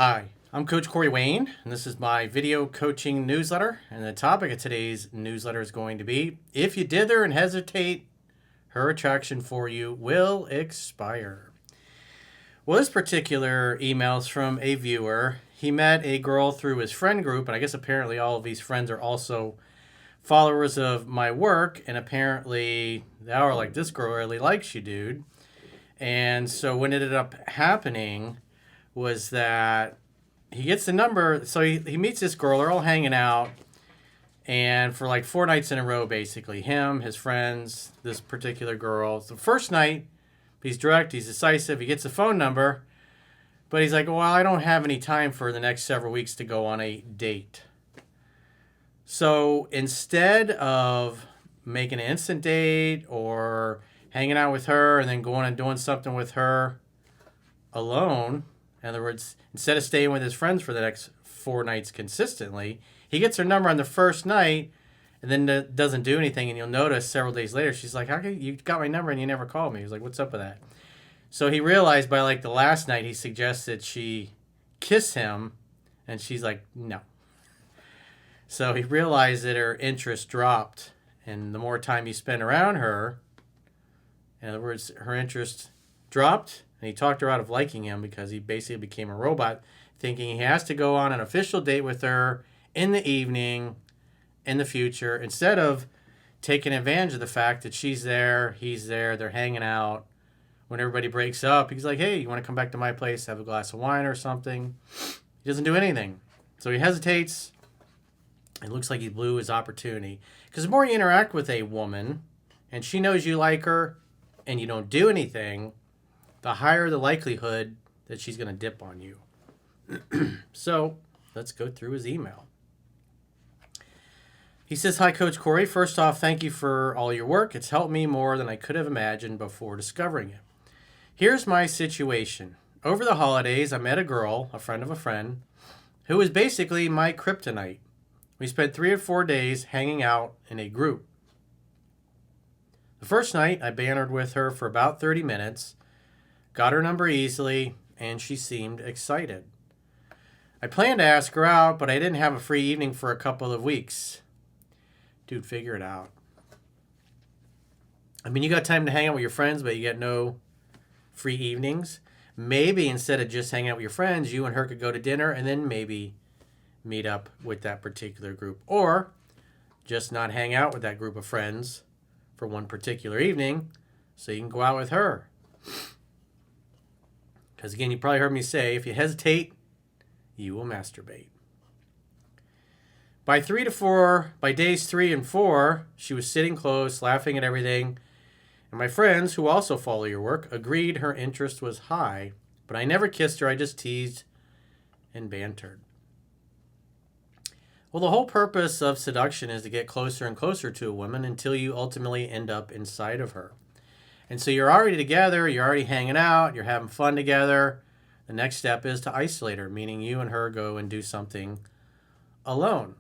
Hi, I'm Coach Corey Wayne, and this is my video coaching newsletter. And the topic of today's newsletter is going to be, if you dither and hesitate, her attraction for you will expire. Well, this particular email is from a viewer. He met a girl through his friend group, and I guess apparently all of these friends are also followers of my work, and apparently they were like, this girl really likes you, dude. And so what ended up happening was that he gets the number. So he meets this girl. They're all hanging out. And for like 4 nights in a row, basically, him, his friends, this particular girl. So first night, he's direct, he's decisive. He gets a phone number. But he's like, well, I don't have any time for the next several weeks to go on a date. So instead of making an instant date or hanging out with her and then going and doing something with her alone, in other words, instead of staying with his friends for the next 4 nights consistently, he gets her number on the first night and then doesn't do anything. And you'll notice several days later, she's like, how come you got my number and you never called me? He's like, what's up with that? So he realized by like the last night, he suggested she kiss him. And she's like, no. So he realized that her interest dropped. And the more time he spent around her, in other words, her interest dropped. And he talked her out of liking him because he basically became a robot, thinking he has to go on an official date with her in the evening, in the future, instead of taking advantage of the fact that she's there, he's there, they're hanging out. When everybody breaks up, he's like, hey, you want to come back to my place, have a glass of wine or something? He doesn't do anything. So he hesitates. It looks like he blew his opportunity. Because the more you interact with a woman, and she knows you like her, and you don't do anything, the higher the likelihood that she's going to dip on you. So let's go through his email. He says, hi, Coach Corey. First off, thank you for all your work. It's helped me more than I could have imagined before discovering it. Here's my situation. Over the holidays, I met a girl, a friend of a friend, who was basically my kryptonite. We spent 3 or 4 days hanging out in a group. The first night, I bantered with her for about 30 minutes, got her number easily, and she seemed excited. I planned to ask her out, but I didn't have a free evening for a couple of weeks. Dude, figure it out. I mean, you got time to hang out with your friends, but you get no free evenings. Maybe instead of just hanging out with your friends, you and her could go to dinner and then maybe meet up with that particular group. Or just not hang out with that group of friends for one particular evening so you can go out with her. Because again, you probably heard me say, if you hesitate, you will masturbate. By days 3 and 4, she was sitting close, laughing at everything. And my friends, who also follow your work, agreed her interest was high. But I never kissed her, I just teased and bantered. Well, the whole purpose of seduction is to get closer and closer to a woman until you ultimately end up inside of her. And so you're already together, you're already hanging out, you're having fun together. The next step is to isolate her, meaning you and her go and do something alone.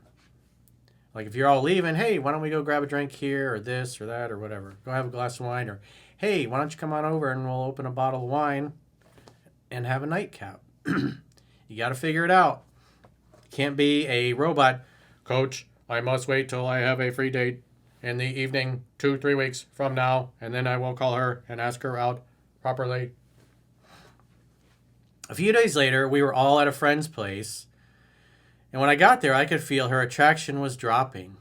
Like if you're all leaving, hey, why don't we go grab a drink here or this or that or whatever. Go have a glass of wine, or hey, why don't you come on over and we'll open a bottle of wine and have a nightcap. You got to figure it out. You can't be a robot. Coach, I must wait till I have a free date in the evening 2-3 weeks from now, and then I will call her and ask her out properly. A few days later, we were all at a friend's place. And when I got there, I could feel her attraction was dropping.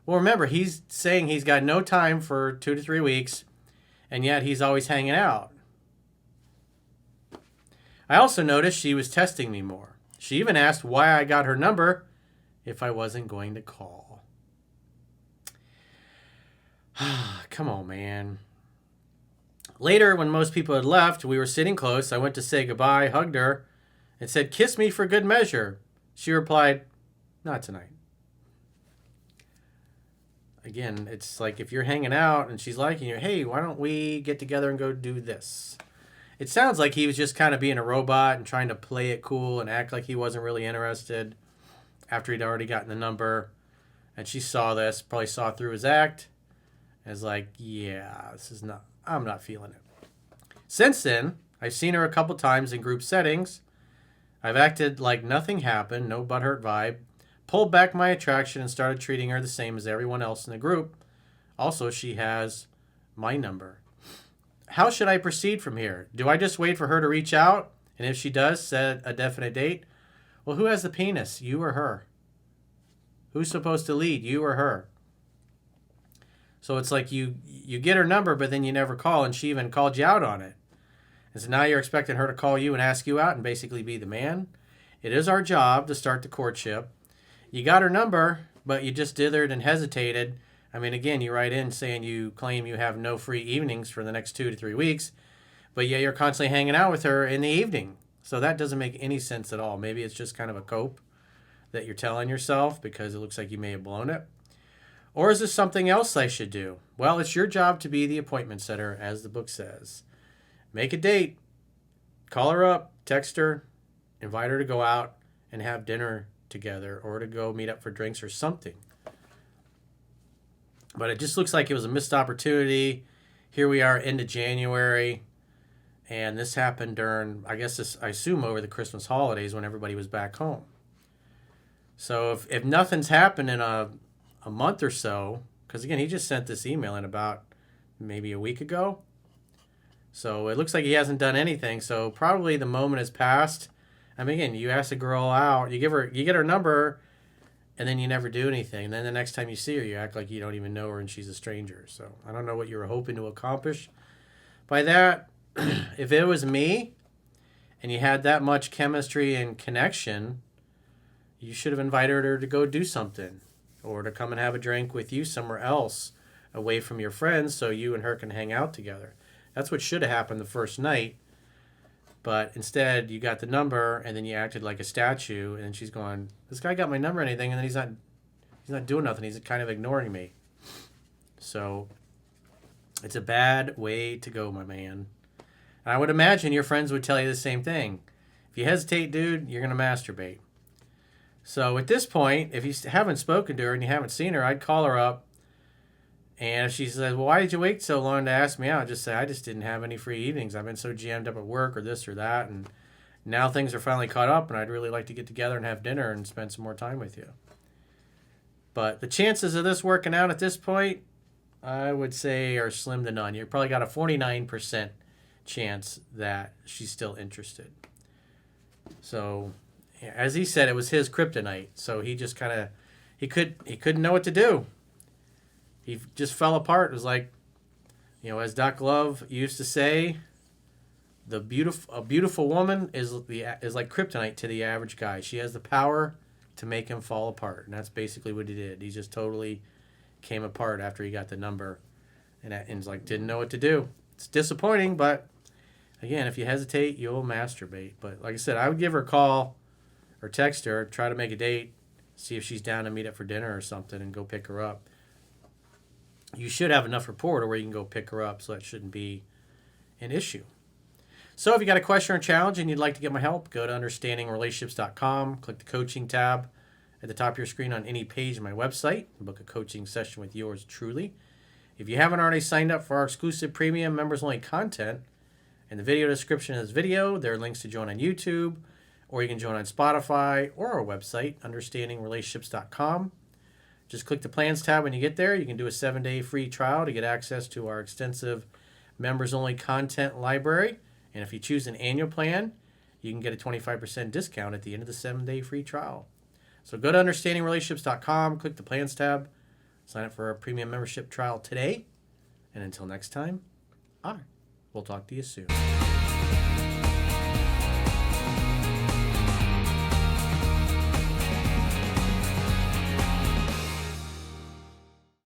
Well, remember, he's saying he's got no time for 2 to 3 weeks, and yet he's always hanging out. I also noticed she was testing me more. She even asked why I got her number if I wasn't going to call. Come on, man. Later, when most people had left, we were sitting close. I went to say goodbye, hugged her, and said, kiss me for good measure. She replied, not tonight. Again, it's like if you're hanging out and she's liking you, hey, why don't we get together and go do this? It sounds like he was just kind of being a robot and trying to play it cool and act like he wasn't really interested after he'd already gotten the number. And she saw this, probably saw through his act, as like, yeah, I'm not feeling it. Since then, I've seen her a couple times in group settings. I've acted like nothing happened, no butthurt vibe, pulled back my attraction and started treating her the same as everyone else in the group. Also, she has my number. How should I proceed from here? Do I just wait for her to reach out? And if she does, set a definite date? Well, who has the penis, you or her? Who's supposed to lead, you or her? So it's like you get her number, but then you never call, and she even called you out on it. And so now you're expecting her to call you and ask you out and basically be the man. It is our job to start the courtship. You got her number, but you just dithered and hesitated. I mean, again, you write in saying you claim you have no free evenings for the next 2 to 3 weeks, but yeah, you're constantly hanging out with her in the evening. So that doesn't make any sense at all. Maybe it's just kind of a cope that you're telling yourself because it looks like you may have blown it. Or is this something else I should do? Well, it's your job to be the appointment setter, as the book says. Make a date. Call her up, text her, invite her to go out and have dinner together or to go meet up for drinks or something. But it just looks like it was a missed opportunity. Here we are into January, and this happened during, I assume over the Christmas holidays when everybody was back home. So if nothing's happened in a month or so, because again, he just sent this email in about maybe a week ago. So it looks like he hasn't done anything. So probably the moment has passed. I mean, again, you ask a girl out, you get her number, and then you never do anything. And then the next time you see her, you act like you don't even know her and she's a stranger. So I don't know what you were hoping to accomplish by that. If it was me and you had that much chemistry and connection, you should have invited her to go do something or to come and have a drink with you somewhere else away from your friends so you and her can hang out together. That's what should have happened the first night. But instead, you got the number, and then you acted like a statue, and she's going, this guy got my number or anything, and then he's not doing nothing. He's kind of ignoring me. So it's a bad way to go, my man. And I would imagine your friends would tell you the same thing. If you hesitate, dude, you're going to masturbate. So at this point, if you haven't spoken to her and you haven't seen her, I'd call her up. And if she says, well, why did you wait so long to ask me out? Just say, I just didn't have any free evenings. I've been so jammed up at work or this or that. And now things are finally caught up, and I'd really like to get together and have dinner and spend some more time with you. But the chances of this working out at this point, I would say, are slim to none. You've probably got a 49% chance that she's still interested. So, as he said, it was his kryptonite. So he just kind of, he couldn't know what to do. He just fell apart. It was like, as Doc Love used to say, a beautiful woman is like kryptonite to the average guy. She has the power to make him fall apart, and that's basically what he did. He just totally came apart after he got the number, and he's like, didn't know what to do. It's disappointing, but again, if you hesitate, you'll masturbate. But like I said, I would give her a call or text her, try to make a date, see if she's down to meet up for dinner or something, and go pick her up. You should have enough rapport to where you can go pick her up, so that shouldn't be an issue. So if you got a question or challenge and you'd like to get my help, go to understandingrelationships.com, click the coaching tab at the top of your screen on any page of my website, and book a coaching session with yours truly. If you haven't already signed up for our exclusive premium members-only content, in the video description of this video, there are links to join on YouTube, or you can join on Spotify or our website, understandingrelationships.com. Just click the plans tab when you get there. You can do a 7-day free trial to get access to our extensive members-only content library. And if you choose an annual plan, you can get a 25% discount at the end of the 7-day free trial. So go to understandingrelationships.com, click the plans tab, sign up for our premium membership trial today. And until next time, we'll talk to you soon.